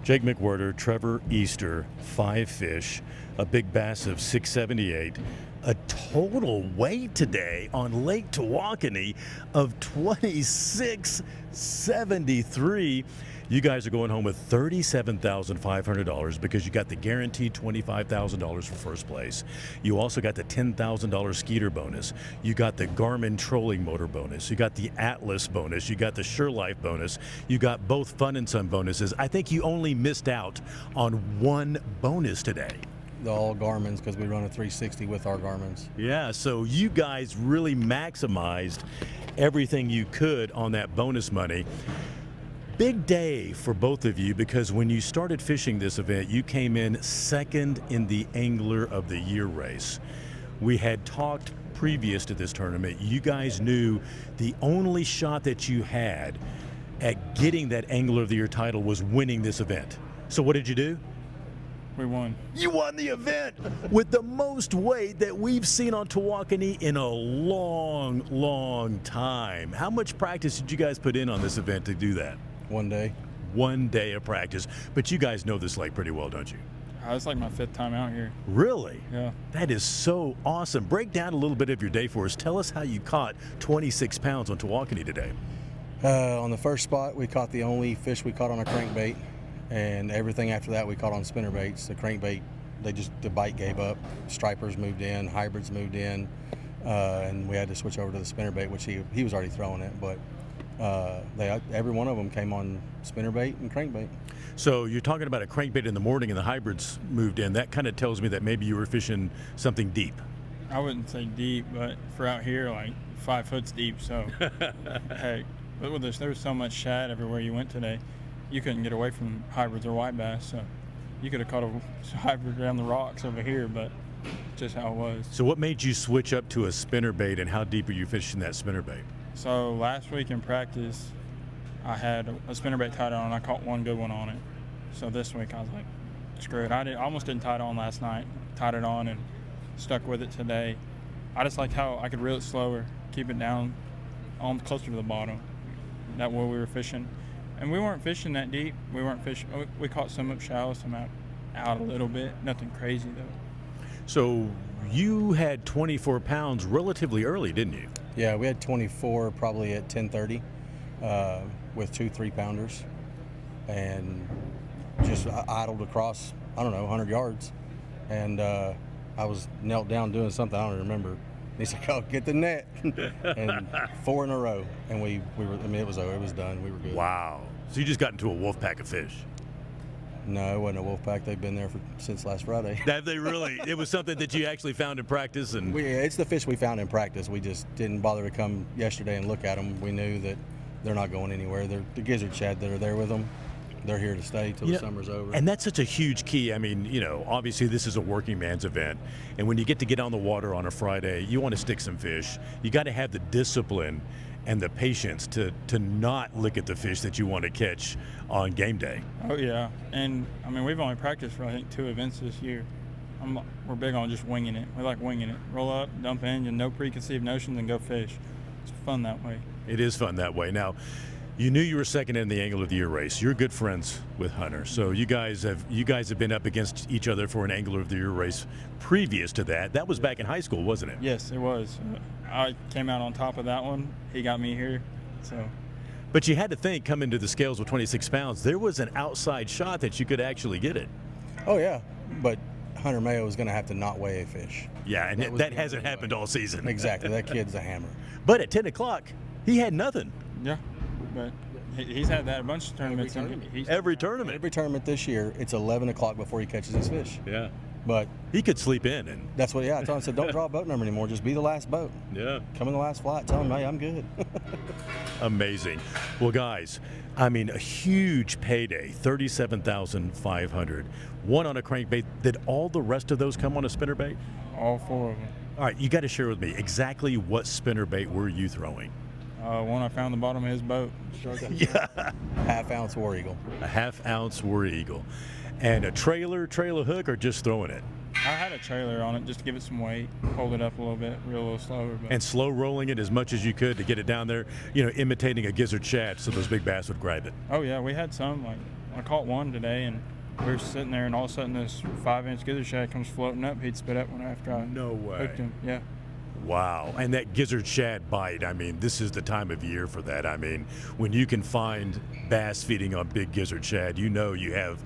Jake McWhirter, Trevor Easter, 5 fish, a big bass of 678, a total weight today on Lake Tawakoni of 2673. You guys are going home with $37,500 because you got the guaranteed $25,000 for first place. You also got the $10,000 Skeeter bonus. You got the Garmin trolling motor bonus. You got the Atlas bonus. You got the Surelife bonus. You got both Fun and Sun bonuses. I think you only missed out on one bonus today. All Garmin's, because we run a 360 with our Garmin's. Yeah, so you guys really maximized everything you could on that bonus money. Big day for both of you, because when you started fishing this event, you came in second in the Angler of the Year race. We had talked previous to this tournament. You guys knew the only shot that you had at getting that Angler of the Year title was winning this event. So what did you do? We won. You won the event with the most weight that we've seen on Tawakoni in a long, long time. How much practice did you guys put in on this event to do that? 1 day. 1 day of practice. But you guys know this lake pretty well, don't you? It's like my 5th time out here. Really? Yeah. That is so awesome. Break down a little bit of your day for us. Tell us how you caught 26 pounds on Tawakoni today. On the first spot, we caught the only fish we caught on a crankbait, and everything after that we caught on spinnerbaits. The crankbait, the bite gave up. Stripers moved in, hybrids moved in, and we had to switch over to the spinnerbait, which he was already throwing it, but every one of them came on spinnerbait and crankbait. So you're talking about a crankbait in the morning and the hybrids moved in. That kind of tells me that maybe you were fishing something deep. I wouldn't say deep, but for out here, like 5 foot's deep. So, heck, but with this, there was so much shad everywhere you went today, you couldn't get away from hybrids or white bass. So you could have caught a hybrid around the rocks over here, but just how it was. So what made you switch up to a spinnerbait, and how deep are you fishing that spinnerbait? So last week in practice, I had a spinnerbait tied on, and I caught one good one on it. So this week I was like, screw it. I almost didn't tie it on last night. Tied it on and stuck with it today. I just liked how I could reel it slower, keep it down, on closer to the bottom. That way we were fishing. And we weren't fishing that deep. We weren't fishing. We caught some up shallow, some out a little bit. Nothing crazy though. So you had 24 pounds relatively early, didn't you? Yeah, we had 24 probably at 10:30 with 2 3-pounders, and just idled across, I don't know, 100 yards. And I was knelt down doing something, I don't remember. He's like, oh, get the net. And 4 in a row. And we were, I mean, it was over, it was done, we were good. Wow. So you just got into a wolf pack of fish. No, it wasn't a wolf pack. They've been there since last Friday. Have they really? It was something that you actually found in practice? And It's the fish we found in practice. We just didn't bother to come yesterday and look at them. We knew that they're not going anywhere. They're the gizzard shad that are there with them. They're here to stay till the summer's over. And that's such a huge key. I mean, obviously this is a working man's event. And when you get on the water on a Friday, you want to stick some fish. You got to have the discipline and the patience to not look at the fish that you want to catch on game day. Oh yeah, and I mean we've only practiced for I think 2 events this year. We're big on just winging it. We like winging it. Roll up, dump in, and no preconceived notions, and go fish. It's fun that way. It is fun that way. Now, you knew you were second in the Angler of the Year race. You're good friends with Hunter, so you guys have been up against each other for an Angler of the Year race previous to that. That was back in high school, wasn't it? Yes, it was. I came out on top of that one. He got me here, so. But you had to think, coming to the scales with 26 pounds, there was an outside shot that you could actually get it. Oh yeah, but Hunter Mayo is going to have to not weigh a fish. Yeah, and that hasn't happened all season. Exactly, that kid's a hammer. But at 10 o'clock, he had nothing. Yeah, but he's had that a bunch of tournaments. Every tournament. Every tournament this year, it's 11 o'clock before he catches his fish. Yeah. But he could sleep in. And that's what, I told him, I said, don't draw a boat number anymore. Just be the last boat. Yeah. Come in the last flight. Tell him, hey, I'm good. Amazing. Well, guys, I mean, a huge payday, $37,500. One on a crankbait. Did all the rest of those come on a spinnerbait? All 4 of them. All right, you got to share with me exactly what spinnerbait were you throwing? One I found the bottom of his boat. Yeah. Half-ounce War Eagle. A half-ounce War Eagle. And a trailer hook, or just throwing it? I had a trailer on it just to give it some weight, hold it up a little bit, reel a little slower. But. And slow rolling it as much as you could to get it down there, imitating a gizzard shad so those big bass would grab it. Oh yeah, we had some, like I caught one today, and we were sitting there, and all of a sudden this 5-inch gizzard shad comes floating up. He'd spit up one after I No way. hooked him. Yeah. Wow. And that gizzard shad bite, I mean, this is the time of year for that. I mean, when you can find bass feeding on big gizzard shad, you know you have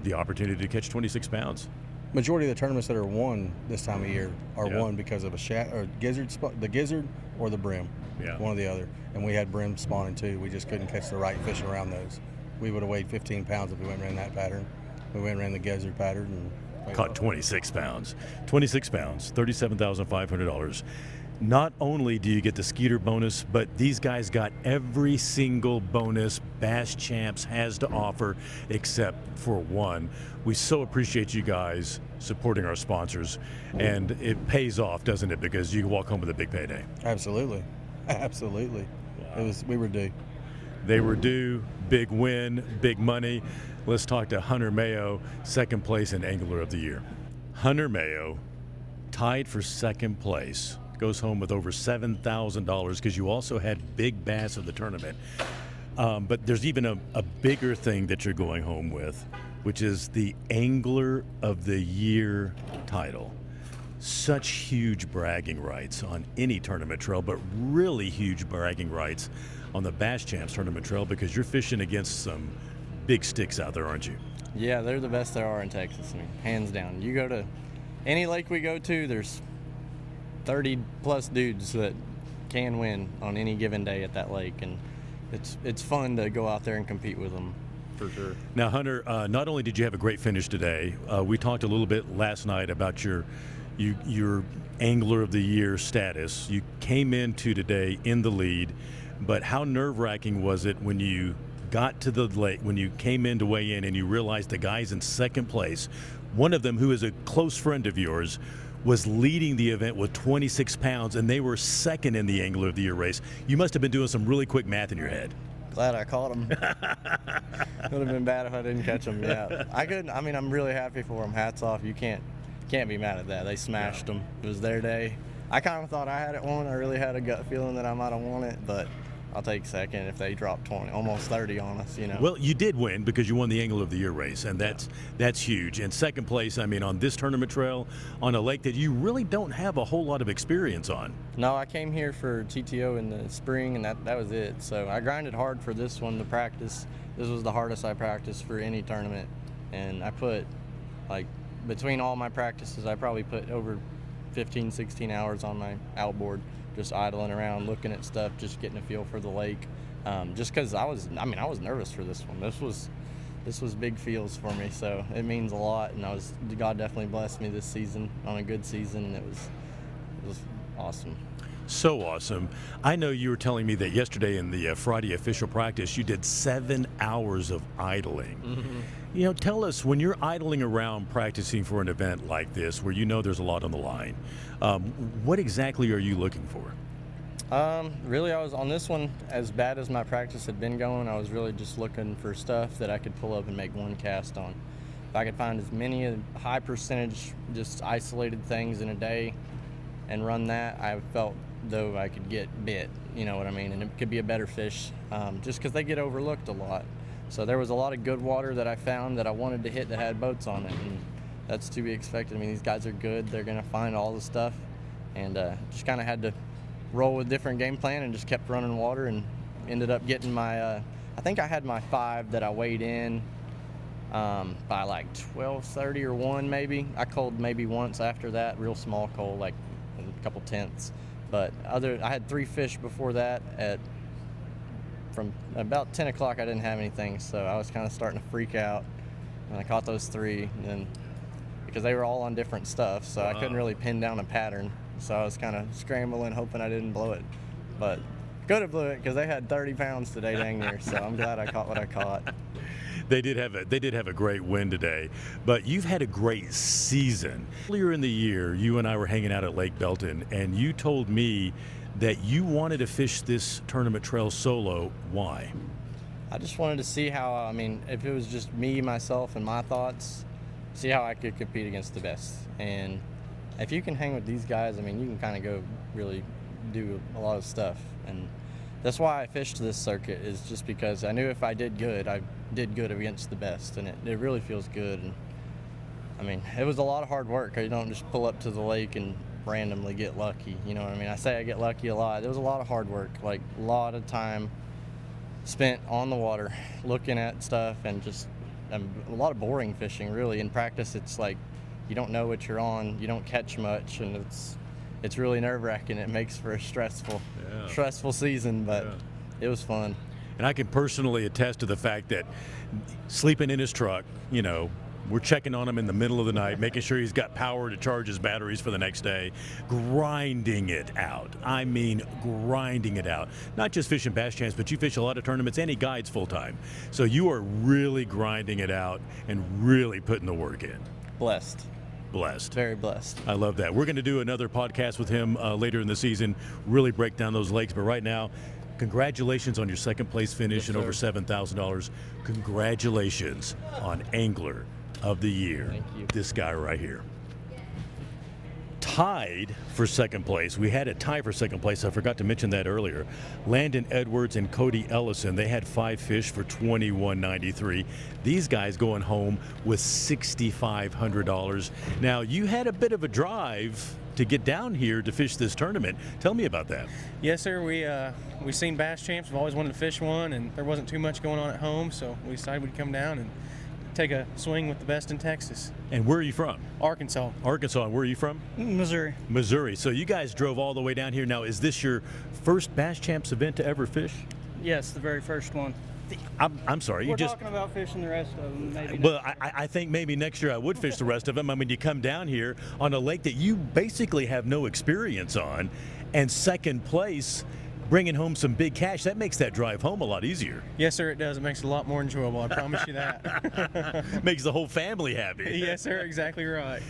the opportunity to catch 26 pounds. Majority of the tournaments that are won this time of year are Yeah. won because of a shad or the gizzard or the brim, Yeah. one or the other. And we had brim spawning too. We just couldn't catch the right fish around those. We would have weighed 15 pounds if we went and ran that pattern. We went and ran the gizzard pattern and Caught 26 pounds. 26 pounds, $37,500. Not only do you get the Skeeter bonus, but these guys got every single bonus Bass Champs has to offer except for one. We so appreciate you guys supporting our sponsors, and it pays off, doesn't it? Because you can walk home with a big payday. Absolutely. Absolutely. Wow. We were due. They were due, big win, big money. Let's talk to Hunter Mayo, second place in Angler of the Year. Hunter Mayo, tied for second place, goes home with over $7,000 because you also had big bass of the tournament. But there's even a bigger thing that you're going home with, which is the Angler of the Year title. Such huge bragging rights on any tournament trail, but really huge bragging rights on the Bass Champs tournament trail because you're fishing against some big sticks out there, aren't you? Yeah, they're the best there are in Texas. I mean, hands down. You go to any lake we go to, there's 30 plus dudes that can win on any given day at that lake, and it's fun to go out there and compete with them for sure. Now, Hunter, not only did you have a great finish today, we talked a little bit last night about your Angler of the Year status. You came into today in the lead, but how nerve-wracking was it when you got to the lake, when you came in to weigh in and you realized the guys in second place, one of them who is a close friend of yours, was leading the event with 26 pounds, and they were second in the Angler of the Year race. You must have been doing some really quick math in your head. Glad I caught them. Would have been bad if I didn't catch them. Yeah, I couldn't. I mean, I'm really happy for them. Hats off. You can't be mad at that. They smashed them. It was their day. I kind of thought I had it won. I really had a gut feeling that I might have won it, but I'll take second if they drop 20, almost 30 on us, you know. Well, you did win because you won the Angler of the Year race, and that's huge. And second place, I mean, on this tournament trail, on a lake that you really don't have a whole lot of experience on. No, I came here for TTO in the spring, and that was it. So I grinded hard for this one to practice. This was the hardest I practiced for any tournament, and I put, like, between all my practices, I probably put over 15, 16 hours on my outboard, just idling around, looking at stuff, just getting a feel for the lake. Just because I was nervous for this one. This was big fields for me, so it means a lot. And God definitely blessed me this season on a good season, and it was awesome. So awesome. I know you were telling me that yesterday in the Friday official practice, you did 7 hours of idling. Mm-hmm. You know, tell us, when you're idling around practicing for an event like this, where you know there's a lot on the line, what exactly are you looking for? Really, I was on this one, as bad as my practice had been going, I was really just looking for stuff that I could pull up and make one cast on. If I could find as many high percentage, just isolated things in a day and run that, I felt though I could get bit, you know what I mean, and it could be a better fish, just because they get overlooked a lot. So there was a lot of good water that I found that I wanted to hit that had boats on it, and that's to be expected. I mean, these guys are good. They're going to find all the stuff, and just kind of had to roll with different game plan and just kept running water and ended up getting my, I think I had my 5 that I weighed in by like 12:30 or 1 maybe. I culled maybe once after that, real small cull, like a couple tenths. But I had 3 fish before that from about 10 o'clock I didn't have anything, so I was kind of starting to freak out. And I caught those 3, and then because they were all on different stuff, so I couldn't really pin down a pattern. So I was kind of scrambling, hoping I didn't blow it. But could have blew it because they had 30 pounds today dang near, so I'm glad I caught what I caught. They did have a great win today, but you've had a great season. Earlier in the year, you and I were hanging out at Lake Belton, and you told me that you wanted to fish this tournament trail solo. Why? I just wanted to see how, I mean, if it was just me, myself, and my thoughts, see how I could compete against the best. And if you can hang with these guys, I mean, you can kind of go really do a lot of stuff. And that's why I fished this circuit, is just because I knew if I did good, did good against the best, and it really feels good. And I mean, it was a lot of hard work. You don't just pull up to the lake and randomly get lucky. You know what I mean? I say I get lucky a lot. There was a lot of hard work, like a lot of time spent on the water looking at stuff, and just a lot of boring fishing, really. In practice, it's like you don't know what you're on, you don't catch much, and it's really nerve-wracking. It makes for a stressful season, but it was fun. And I can personally attest to the fact that sleeping in his truck, you know, we're checking on him in the middle of the night, making sure he's got power to charge his batteries for the next day, grinding it out. I mean, grinding it out. Not just fishing bass champs, but you fish a lot of tournaments and he guides full time. So you are really grinding it out and really putting the work in. Blessed. Very blessed. I love that. We're going to do another podcast with him later in the season, really break down those lakes. But right now, congratulations on your second place finish and over $7,000. Congratulations on Angler of the Year. Thank you. This guy right here. Tied for second place. We had a tie for second place. I forgot to mention that earlier. Landon Edwards and Cody Ellison, they had 5 fish for $21.93. These guys going home with $6,500. Now, you had a bit of a drive to get down here to fish this tournament. Tell me about that. Yes, sir. We seen bass champs. We've always wanted to fish one, and there wasn't too much going on at home, so we decided we'd come down and take a swing with the best in Texas. And where are you from? Arkansas. Arkansas. And where are you from? Missouri. Missouri. So you guys drove all the way down here. Now, is this your first Bass Champs event to ever fish? Yes, the very first one. I'm sorry. We're talking about fishing the rest of them, maybe. Well, I think maybe next year I would fish the rest of them. I mean, you come down here on a lake that you basically have no experience on, and second place, bringing home some big cash, that makes that drive home a lot easier. Yes, sir, it does. It makes it a lot more enjoyable. I promise you that. Makes the whole family happy. Yes, sir, exactly right.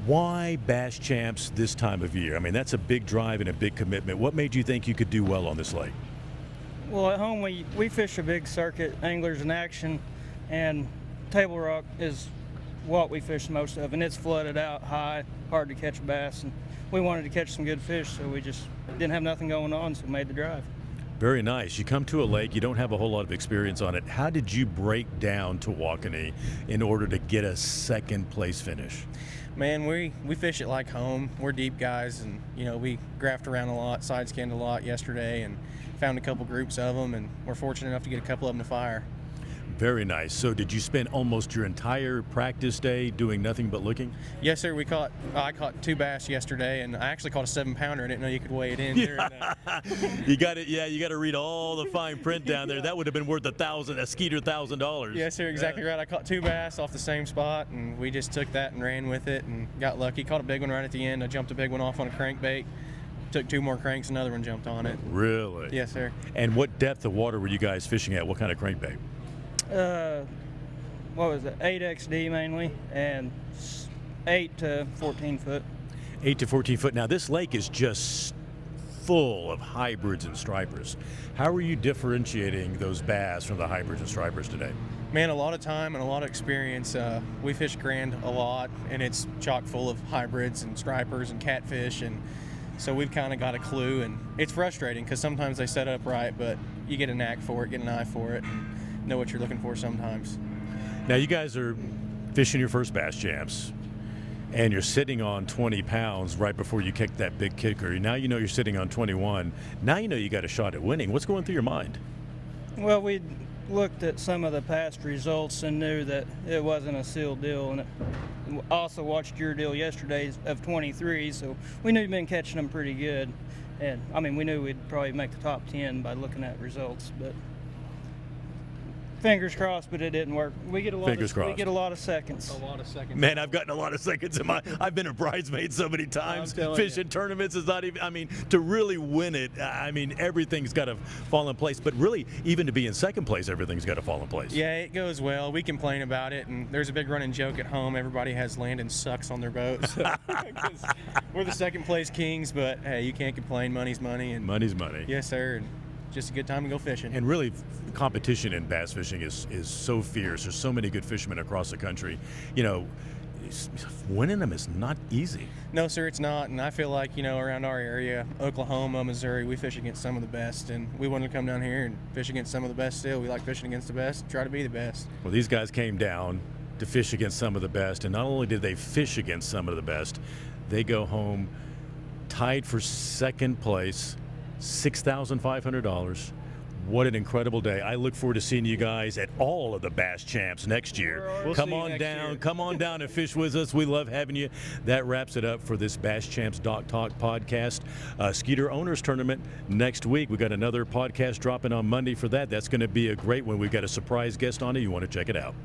Why Bass Champs this time of year? I mean, that's a big drive and a big commitment. What made you think you could do well on this lake? Well, at home we fish a big circuit, Anglers in Action, and Table Rock is what we fish most of, and it's flooded out high, hard to catch bass, and we wanted to catch some good fish, so we just didn't have nothing going on, so made the drive. Very nice. You come to a lake, you don't have a whole lot of experience on it. How did you break down Tawakoni in order to get a second place finish? Man, we fish it like home. We're deep guys, and you know, we graphed around a lot, side skinned a lot yesterday, and found a couple groups of them, and we're fortunate enough to get a couple of them to fire. Very nice. So did you spend almost your entire practice day doing nothing but looking? Yes, sir. I caught 2 bass yesterday, and I actually caught a 7-pounder. I didn't know you could weigh it in. You got it. Yeah, you got to read all the fine print down there. That would have been worth a Skeeter $1,000. Yes, sir. Exactly right. I caught 2 bass off the same spot, and we just took that and ran with it and got lucky. Caught a big one right at the end. I jumped a big one off on a crankbait. Took 2 more cranks, another one jumped on it. Really? Yes, sir. And what depth of water were you guys fishing at? What kind of crankbait? What was it? 8XD mainly, and 8 to 14 foot. 8 to 14 foot. Now this lake is just full of hybrids and stripers. How are you differentiating those bass from the hybrids and stripers today? Man, a lot of time and a lot of experience. We fish Grand a lot, and it's chock full of hybrids and stripers and catfish, and so we've kind of got a clue, and it's frustrating because sometimes they set up right, but you get a knack for it, get an eye for it, and know what you're looking for sometimes. Now you guys are fishing your first Bass Champs, and you're sitting on 20 pounds right before you kick that big kicker. Now you know you're sitting on 21. Now you know you got a shot at winning. What's going through your mind? Well, we looked at some of the past results and knew that it wasn't a sealed deal, and also watched your deal yesterday of 23, so we knew you'd been catching them pretty good. And I mean, we knew we'd probably make the top 10 by looking at results, but fingers crossed, but it didn't work. We get a lot of seconds. A lot of seconds. Man, I've gotten a lot of seconds in my. I've been a bridesmaid so many times. Fishing tournaments is not even. I mean, to really win it, I mean, everything's got to fall in place. But really, even to be in second place, everything's got to fall in place. Yeah, it goes well. We complain about it, and there's a big running joke at home. Everybody has Landon sucks on their boats. We're the second place kings, but hey, you can't complain. Money's money, and money's money. Yes, sir. And just a good time to go fishing. And really, competition in bass fishing is so fierce. There's so many good fishermen across the country. You know, winning them is not easy. No, sir, it's not. And I feel like, around our area, Oklahoma, Missouri, we fish against some of the best. And we want to come down here and fish against some of the best still. We like fishing against the best, try to be the best. Well, these guys came down to fish against some of the best. And not only did they fish against some of the best, they go home tied for second place, $6,500. What an incredible day. I look forward to seeing you guys at all of the Bass Champs next year. Come on down. Come on down and fish with us. We love having you. That wraps it up for this Bass Champs Dock Talk podcast. Skeeter Owners Tournament next week. We got another podcast dropping on Monday for that. That's going to be a great one. We've got a surprise guest on it. You want to check it out.